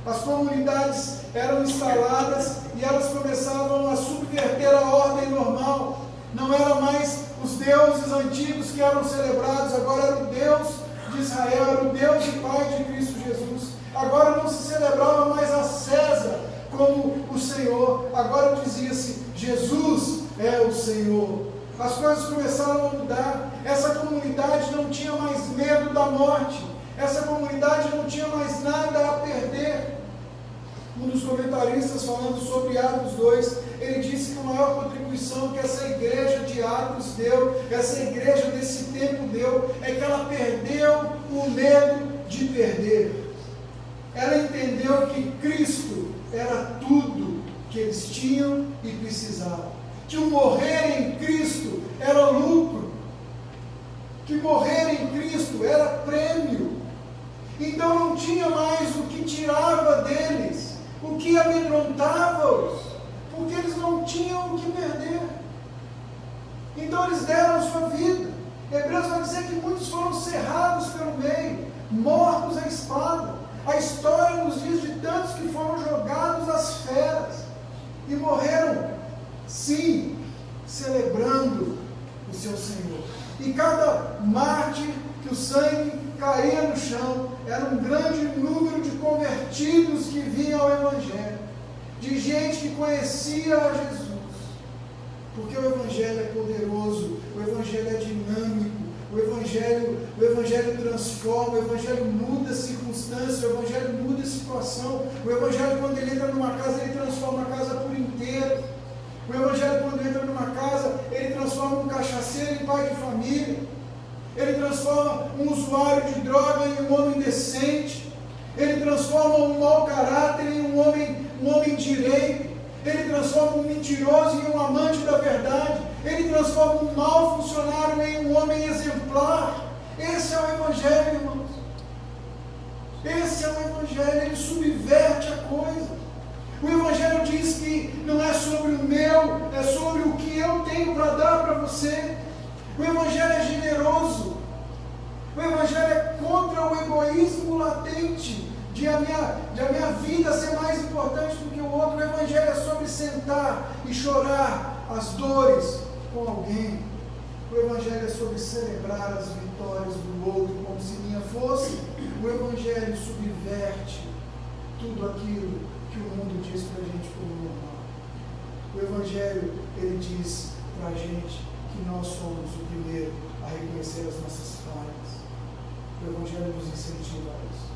As comunidades eram instaladas e elas começavam a subverter a ordem normal. Não era mais os deuses antigos que eram celebrados, agora era o Deus de Israel, era o Deus e Pai de Cristo Jesus. Agora não se celebrava mais a César como o Senhor, agora dizia-se: Jesus é o Senhor. As coisas começaram a mudar. Essa comunidade não tinha mais medo da morte, essa comunidade não tinha mais nada a perder. Um dos comentaristas, falando sobre Atos 2, ele disse que a maior contribuição que essa igreja de Atos deu, essa igreja desse tempo deu, é que ela perdeu o medo de perder. Ela entendeu que Cristo era tudo que eles tinham e precisavam. Que o morrer em Cristo era lucro. Que morrer em Cristo era prêmio. Então não tinha mais o que tirava deles, o que amedrontava-os, porque eles não tinham o que perder. Então eles deram sua vida. Hebreus vai dizer que muitos foram cerrados pelo meio, mortos à espada. A história nos diz de tantos que foram jogados às feras e morreram, sim, celebrando o seu Senhor. E cada mártir que o sangue caía no chão era um grande número de convertidos que vinham ao Evangelho, de gente que conhecia a Jesus. Porque o Evangelho é poderoso, o Evangelho é dinâmico, o Evangelho transforma, o Evangelho muda a circunstância, o Evangelho muda a situação. O Evangelho, quando ele entra numa casa, ele transforma a casa por inteiro. O Evangelho, quando entra numa casa, ele transforma um cachaceiro em pai de família. Ele transforma um usuário de droga em um homem decente. Ele transforma um mau caráter em um homem direito. Ele transforma um mentiroso em um amante da verdade. Ele transforma um mau funcionário em um homem exemplar. Esse é o Evangelho, irmãos. Esse é o Evangelho, ele subverte a coisa. O Evangelho diz que não é sobre o meu, é sobre o que eu tenho para dar para você. O Evangelho é generoso. O Evangelho é contra o egoísmo latente de a minha vida ser mais importante do que o outro. O Evangelho é sobre sentar e chorar as dores com alguém. O Evangelho é sobre celebrar as vitórias do outro como se minha fosse. O Evangelho subverte tudo aquilo que o mundo diz para a gente como normal. O Evangelho, ele diz para a gente que nós somos o primeiro a reconhecer as nossas falhas. O Evangelho nos incentiva a isso.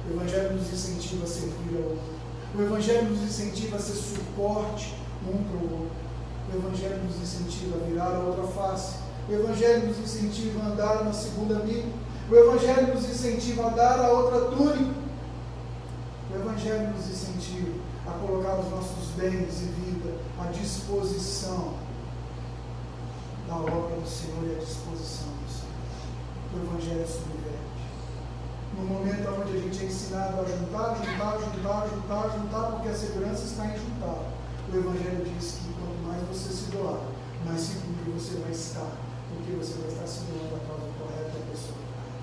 O Evangelho nos incentiva a servir ao outro. O Evangelho nos incentiva a ser suporte um para o outro. O Evangelho nos incentiva a virar a outra face. O Evangelho nos incentiva a andar na segunda milha. O Evangelho nos incentiva a dar a outra túnica. O Evangelho nos incentiva a colocar os nossos bens e vida à disposição da obra do Senhor e à disposição do Senhor. O Evangelho subverte. No momento onde a gente é ensinado a juntar, porque a segurança está em juntar. O Evangelho diz que quanto mais você se doar, mais seguro você vai estar, porque você vai estar se doando a causa correta da pessoa correta.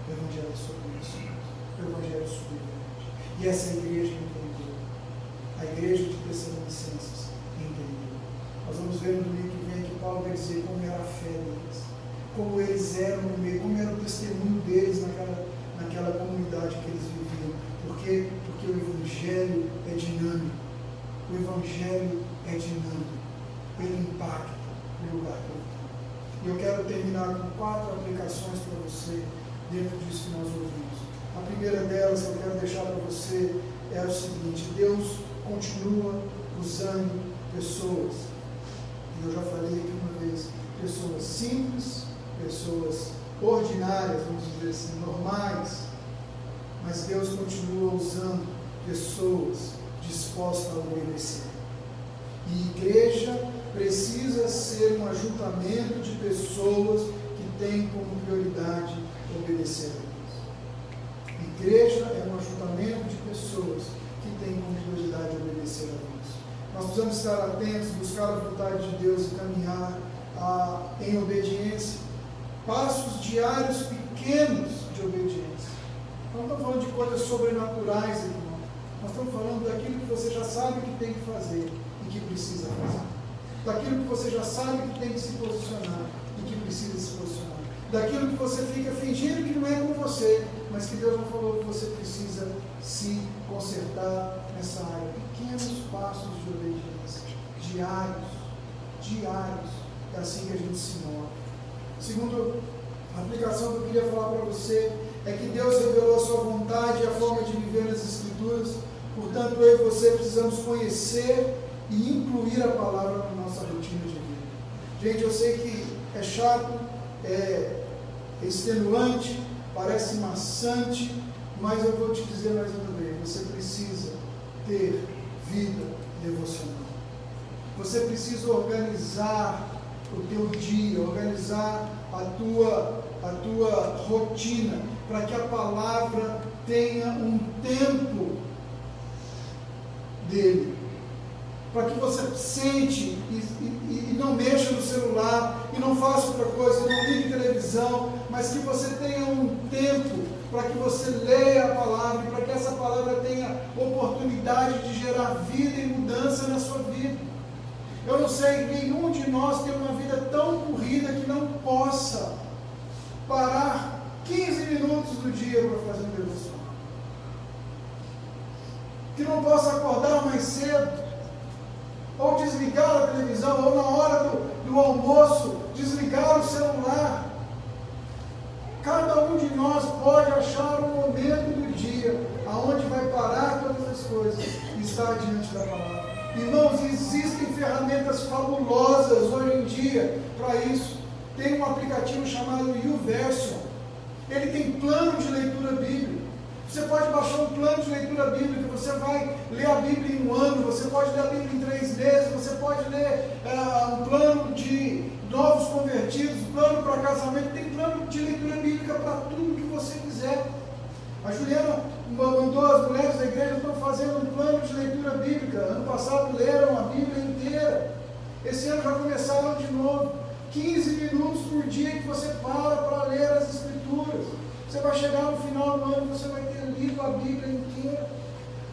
O Evangelho é sobre isso. O Evangelho é subverte. E essa igreja entendeu. A igreja de Tessalonicenses entendeu. Nós vamos ver no domingo que vem que Paulo vai dizer como era a fé deles, como eles eram no meio, como era o testemunho deles naquela comunidade que eles viviam. Por quê? Porque o Evangelho é dinâmico. O Evangelho é dinâmico. Ele impacta o lugar que eu estou. E eu quero terminar com 4 aplicações para você dentro disso que nós ouvimos. A primeira delas que eu quero deixar para você é o seguinte: Deus continua usando pessoas. E eu já falei aqui uma vez, pessoas simples, pessoas ordinárias, vamos dizer assim, normais, mas Deus continua usando pessoas dispostas a obedecer. E igreja precisa ser um ajuntamento de pessoas que têm como prioridade obedecer a Deus. Igreja é um ajuntamento de pessoas que têm como prioridade obedecer a Deus. Nós precisamos estar atentos, buscar a vontade de Deus e caminhar em obediência. Passos diários pequenos de obediência. Não estamos falando de coisas sobrenaturais, irmão. Nós estamos falando daquilo que você já sabe que tem que fazer e que precisa fazer. Daquilo que você já sabe que tem que se posicionar e que precisa se posicionar. Daquilo que você fica fingindo que não é com você, mas que Deus não falou que você precisa se consertar nessa área. Pequenos passos de obediência, diários. É assim que a gente se move. Segunda aplicação que eu queria falar para você é que Deus revelou a sua vontade e a forma de viver nas Escrituras. Portanto, eu e você precisamos conhecer e incluir a palavra na nossa rotina de vida. Gente, eu sei que é chato, é extenuante, parece maçante, mas eu vou te dizer mais uma vez: você precisa ter vida devocional. Você precisa organizar o teu dia, organizar a tua rotina, para que a palavra tenha um tempo dele, para que você sente e não mexa no celular, e não faça outra coisa, não ligue televisão, mas que você tenha um tempo para que você leia a palavra, e para que essa palavra tenha oportunidade de gerar vida e mudança na sua vida. Eu não sei, nenhum de nós tem uma vida tão corrida que não possa parar 15 minutos do dia para fazer um devocional. Que não possa acordar mais cedo, ou desligar a televisão, ou na hora do almoço, desligar o celular. Cada um de nós pode achar um momento do dia aonde vai parar todas as coisas e estar diante da palavra. Irmãos, existem ferramentas fabulosas hoje em dia para isso. Tem um aplicativo chamado YouVersion. Ele tem plano de leitura bíblica. Você pode baixar um plano de leitura bíblica. Você vai ler a Bíblia em um ano. Você pode ler a Bíblia em 3 meses. Você pode ler um plano de novos convertidos, plano para casamento. Tem plano de leitura bíblica para tudo que você quiser. A Juliana mandou as mulheres da igreja, estão fazendo um plano de leitura bíblica. Ano passado leram a Bíblia inteira. Esse ano já começaram de novo. 15 minutos por dia que você para ler as Escrituras. Você vai chegar no final do ano e você vai ter lido a Bíblia inteira.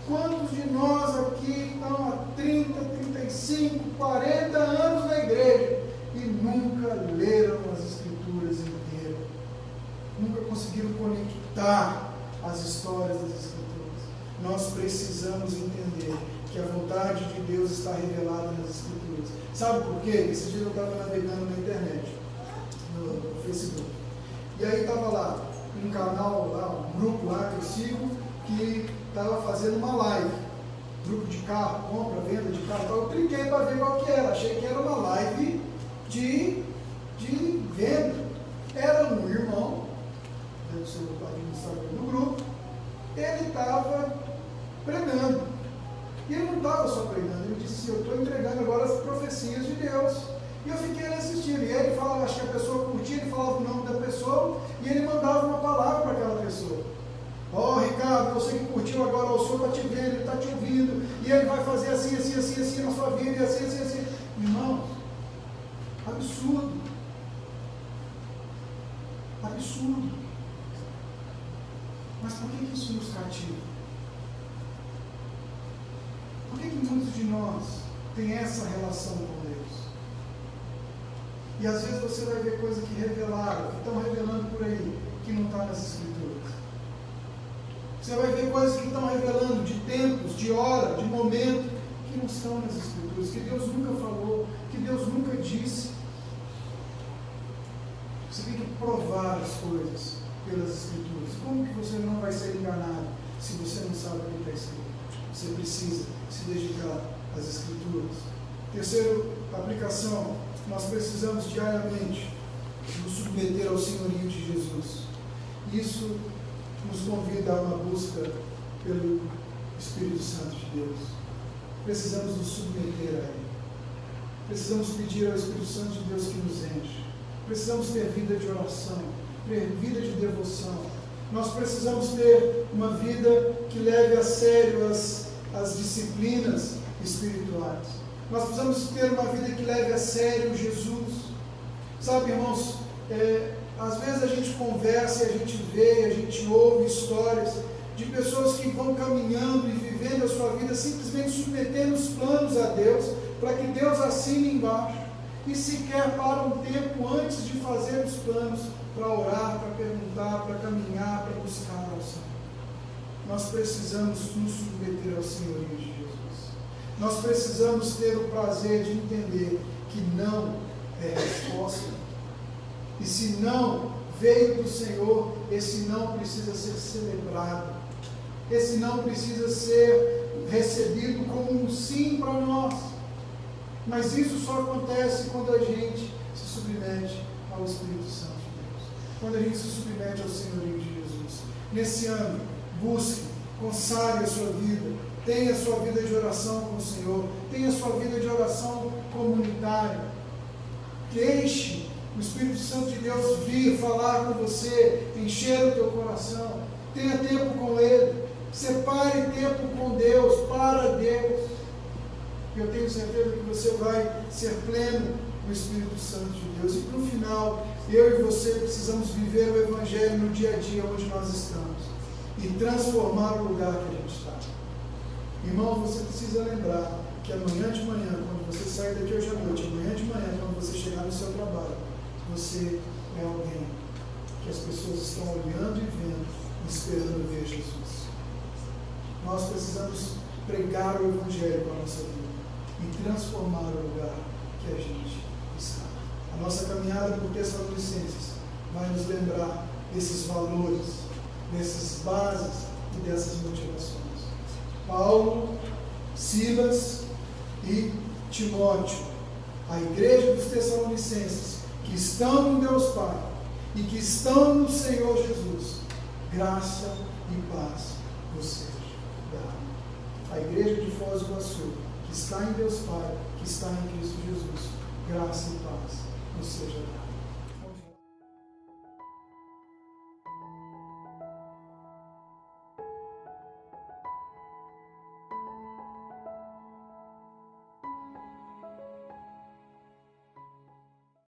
Quantos de nós aqui estão há 30, 35, 40 anos na igreja e nunca leram as Escrituras inteiras? Nunca conseguiram conectar as histórias das Escrituras. precisamos entender que a vontade de Deus está revelada nas Escrituras. Sabe por quê? Esse dia eu estava navegando na internet, no Facebook. E aí estava lá um canal, lá, um grupo lá que eu sigo, que estava fazendo uma live. Grupo de carro, compra, venda de carro. Então eu cliquei para ver qual que era. Achei que era uma live de venda. Era um irmão, deve ser o administrador do grupo, ele estava pregando. E ele não estava só pregando, ele disse: eu estou entregando agora as profecias de Deus. E eu fiquei ali assistindo. E aí ele falava, acho que a pessoa curtia, ele falava o nome da pessoa e ele mandava uma palavra para aquela pessoa. Ó, Ricardo, você que curtiu agora, o Senhor está te vendo, Ele está te ouvindo, e Ele vai fazer assim, assim, assim, assim na sua vida, e assim, assim, assim. Irmãos, absurdo. Absurdo. Mas por que isso nos cativa? Por que muitos de nós têm essa relação com Deus? E às vezes você vai ver coisas que revelaram, que estão revelando por aí, que não está nas Escrituras. Você vai ver coisas que estão revelando de tempos, de hora, de momento, que não estão nas Escrituras, que Deus nunca falou, que Deus nunca disse. Você tem que provar as coisas pelas Escrituras. Como que você não vai ser enganado se você não sabe o que está escrito? Você precisa se dedicar às Escrituras. Terceira aplicação, nós precisamos diariamente nos submeter ao senhorio de Jesus. Isso nos convida a uma busca pelo Espírito Santo de Deus. Precisamos nos submeter a Ele. Precisamos pedir ao Espírito Santo de Deus que nos enche. Precisamos ter vida de oração, ter vida de devoção. Nós precisamos ter uma vida que leve a sério as disciplinas espirituais. Nós precisamos ter uma vida que leve a sério Jesus. Sabe, irmãos, às vezes a gente conversa, a gente vê, a gente ouve histórias de pessoas que vão caminhando e vivendo a sua vida simplesmente submetendo os planos a Deus, para que Deus assine embaixo, e sequer para um tempo antes de fazer os planos, para orar, para perguntar, para caminhar, para buscar ao Senhor. Nós precisamos nos submeter ao senhorio de Jesus. Nós precisamos ter o prazer de entender que não é resposta. E se não veio do Senhor, esse não precisa ser celebrado. Esse não precisa ser recebido como um sim para nós. Mas isso só acontece quando a gente se submete ao Espírito Santo de Deus. Quando a gente se submete ao senhorio de Jesus. Nesse ano, busque, consagre a sua vida. Tenha a sua vida de oração com o Senhor. Tenha a sua vida de oração comunitária. Deixe o Espírito Santo de Deus vir falar com você, encher o teu coração. Tenha tempo com Ele. Separe tempo com Deus, para Deus. Eu tenho certeza que você vai ser pleno no Espírito Santo de Deus. E para o final, eu e você precisamos viver o Evangelho no dia a dia onde nós estamos. E transformar o lugar que a gente está. Irmão, você precisa lembrar que amanhã de manhã, quando você sair daqui hoje à noite, amanhã de manhã, quando você chegar no seu trabalho, você é alguém que as pessoas estão olhando e vendo, esperando ver Jesus. Nós precisamos pregar o Evangelho para a nossa vida e transformar o lugar que a gente está. A nossa caminhada por Tessalonicenses vai nos lembrar desses valores, dessas bases e dessas motivações. Paulo, Silas e Timóteo, a igreja dos Tessalonicenses, que estão no Deus Pai e que estão no Senhor Jesus, graça e paz vos seja dada. A igreja de Foz do Iguaçu, que está em Deus Pai, que está em Cristo Jesus, graça e paz vos seja dada.